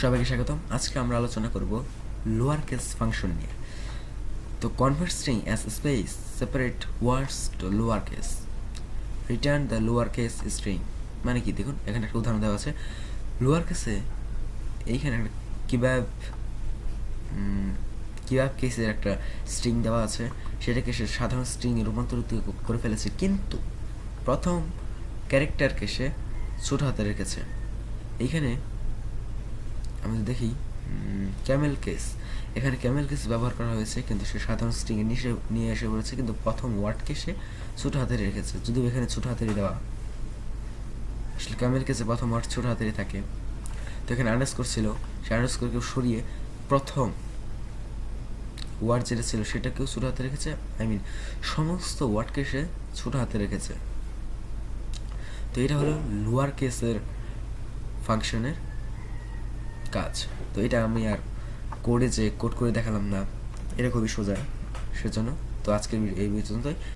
সবাইকে স্বাগতম। আজকে আমরা আলোচনা করব লোয়ার কেস ফাংশন নিয়ে। তো convert string as space separate words two lower case, return the lower case string. মানে কি, দেখুন এখানে একটা উদাহরণ দেওয়া আছে। লোয়ার কেসে এইখানে একটা কিভাব কেসের একটা স্ট্রিং দেওয়া আছে, সেটাকে সে সাধারণ স্ট্রিংয়ে রূপান্তরিত করে ফেলেছে, কিন্তু প্রথম ক্যারেক্টারকে সে ছোট হাতে রেখেছে। এইখানে আমি দেখি ক্যামেল কেস, এখানে ক্যামেল কেস ব্যবহার করা হয়েছে, কিন্তু সে সাধারণ স্ট্রিংয়ে নিয়ে এসে পড়েছে, কিন্তু প্রথম ওয়ার্ডকে সে ছোট হাতে রেখেছে। যদিও এখানে ছোট হাতেরই দেওয়া, আসলে ক্যামেল কেসে প্রথম ওয়ার্ড ছোট হাতেরই থাকে। তো এখানে আন্ডারস্কোর ছিল, সে আন্ডারস্কোরকে সরিয়ে প্রথম ওয়ার্ড যেটা ছিল সেটাকেও ছোট হাতে রেখেছে। সমস্ত ওয়ার্ডকে সে ছোট হাতে রেখেছে। তো এটা হলো লোয়ার কেসের ফাংশনের কাজ। তো এটা আমি আর কোড করে দেখালাম না, এটা খুবই সোজা, সেজন্য তো আজকের এই পর্যন্তই।